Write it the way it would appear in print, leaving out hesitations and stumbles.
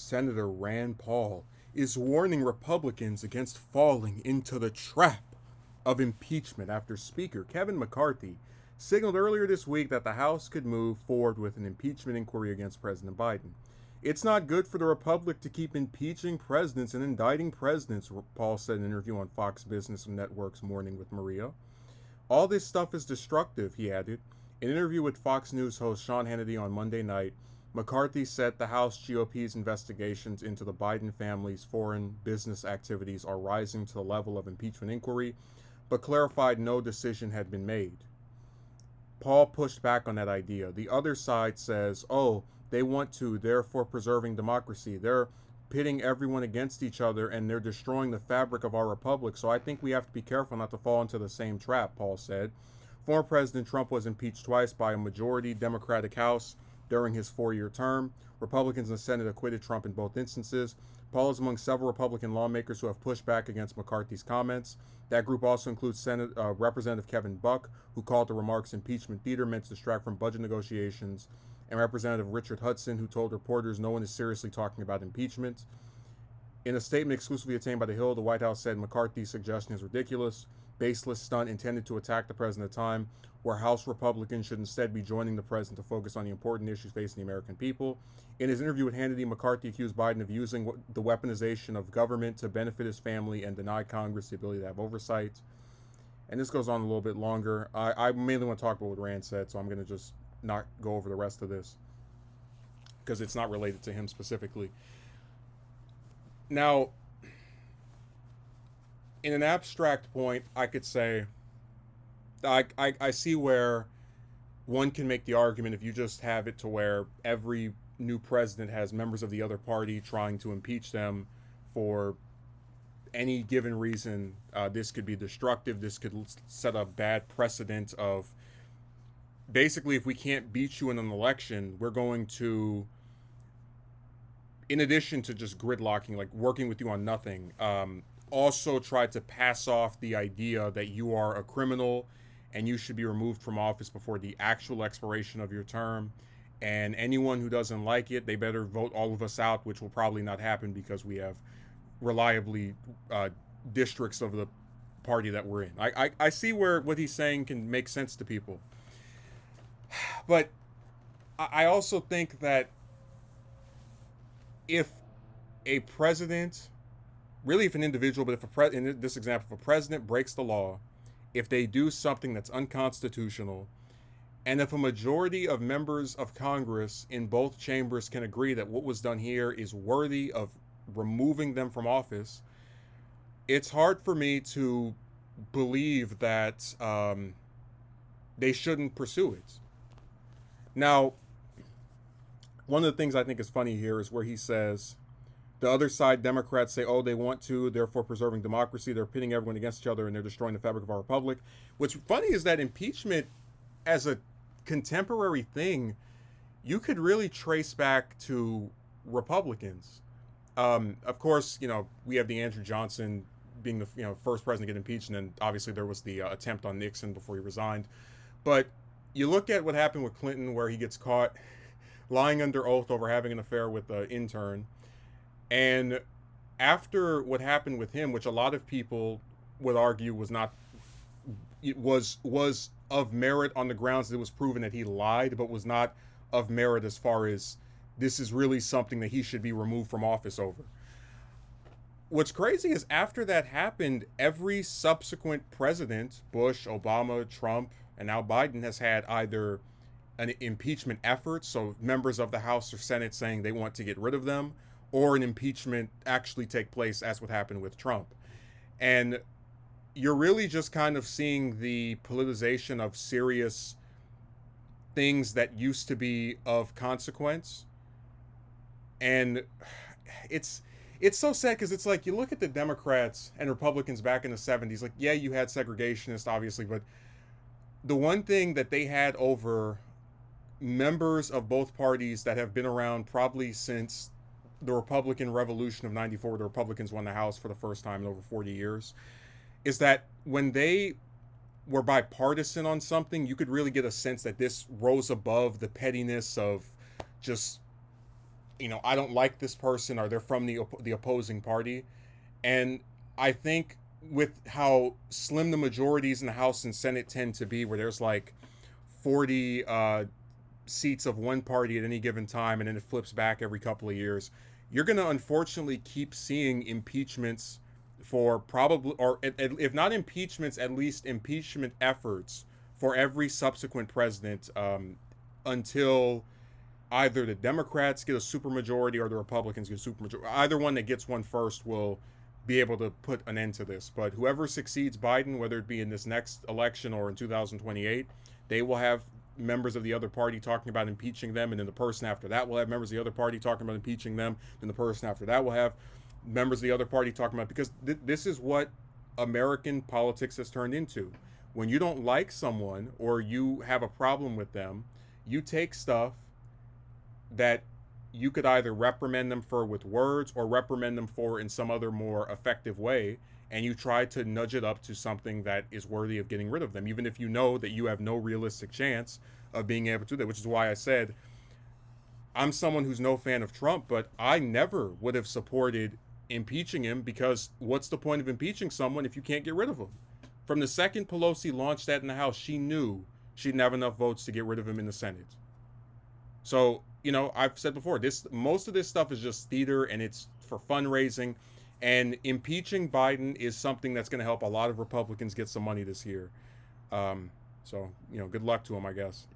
Senator Rand Paul is warning Republicans against falling into the trap of impeachment after Speaker Kevin McCarthy signaled earlier this week that the House could move forward with an impeachment inquiry against President Biden. It's not good for the Republic to keep impeaching presidents and indicting presidents, Paul said in an interview on Fox Business Network's Morning with Maria. All this stuff is destructive, he added. In an interview with Fox News host Sean Hannity on Monday night, McCarthy said the House GOP's investigations into the Biden family's foreign business activities are rising to the level of impeachment inquiry, but clarified no decision had been made. Paul pushed back on that idea. The other side says, they want to, therefore preserving democracy. They're pitting everyone against each other and they're destroying the fabric of our republic. So I think we have to be careful not to fall into the same trap, Paul said. Former President Trump was impeached twice by a majority Democratic House during his 4-year term. Republicans in the Senate acquitted Trump in both instances. Paul is among several Republican lawmakers who have pushed back against McCarthy's comments. That group also includes Representative Kevin Buck, who called the remarks impeachment theater meant to distract from budget negotiations, and Representative Richard Hudson, who told reporters no one is seriously talking about impeachment. In a statement exclusively obtained by The Hill, the White House said McCarthy's suggestion is ridiculous, baseless stunt intended to attack the president at a time where House Republicans should instead be joining the president to focus on the important issues facing the American people. In his interview with Hannity, McCarthy accused Biden of using the weaponization of government to benefit his family and deny Congress the ability to have oversight. And this goes on a little bit longer. I mainly want to talk about what Rand said, so I'm going to just not go over the rest of this because it's not related to him specifically. Now, in an abstract point, I could say I see where one can make the argument if you just have it to where every new president has members of the other party trying to impeach them for any given reason. This could be destructive. This could set a bad precedent of basically, if we can't beat you in an election, we're going to, in addition to just gridlocking, like working with you on nothing, also try to pass off the idea that you are a criminal and you should be removed from office before the actual expiration of your term. And anyone who doesn't like it, they better vote all of us out, which will probably not happen because we have reliably districts of the party that we're in. I see where what he's saying can make sense to people. But I also think that if a president, really if an individual, but if in this example, if a president breaks the law, if they do something that's unconstitutional, and if a majority of members of Congress in both chambers can agree that what was done here is worthy of removing them from office, it's hard for me to believe that they shouldn't pursue it. Now, one of the things I think is funny here is where he says, the other side, Democrats say, they want to, therefore preserving democracy. They're pitting everyone against each other and they're destroying the fabric of our republic. What's funny is that impeachment as a contemporary thing, you could really trace back to Republicans. Of course, we have the Andrew Johnson being the first president to get impeached, and then obviously there was the attempt on Nixon before he resigned. But you look at what happened with Clinton, where he gets caught lying under oath over having an affair with an intern. And after what happened with him, which a lot of people would argue was of merit on the grounds that it was proven that he lied, but was not of merit as far as this is really something that he should be removed from office over. What's crazy is after that happened, every subsequent president, Bush, Obama, Trump, and now Biden, has had either an impeachment effort, so members of the House or Senate saying they want to get rid of them, or an impeachment actually take place, as what happened with Trump. And you're really just kind of seeing the politicization of serious things that used to be of consequence. And it's so sad because it's like you look at the Democrats and Republicans back in the 70s, like, yeah, you had segregationists, obviously, but the one thing that they had over members of both parties that have been around probably since the Republican Revolution of 94, the Republicans won the House for the first time in over 40 years, is that when they were bipartisan on something, you could really get a sense that this rose above the pettiness of just I don't like this person, or they're from the opposing party. And I think with how slim the majorities in the House and Senate tend to be, where there's like 40 seats of one party at any given time, and then it flips back every couple of years, you're going to unfortunately keep seeing impeachments for probably, or if not impeachments, at least impeachment efforts for every subsequent president, until either the Democrats get a supermajority or the Republicans get a supermajority. Either one that gets one first will be able to put an end to this. But whoever succeeds Biden, whether it be in this next election or in 2028, they will have members of the other party talking about impeaching them, and then the person after that will have members of the other party talking about impeaching them, then the person after that will have members of the other party talking about, because this is what American politics has turned into. When you don't like someone or you have a problem with them, you take stuff that you could either reprimand them for with words or reprimand them for in some other more effective way, and you try to nudge it up to something that is worthy of getting rid of them, even if you know that you have no realistic chance of being able to do that, which is why I said I'm someone who's no fan of Trump, but I never would have supported impeaching him, because what's the point of impeaching someone if you can't get rid of him? From the second Pelosi launched that in the House, she knew she didn't have enough votes to get rid of him in the Senate. So, I've said before, most of this stuff is just theater, and it's for fundraising. And impeaching Biden is something that's going to help a lot of Republicans get some money this year. So, good luck to him, I guess.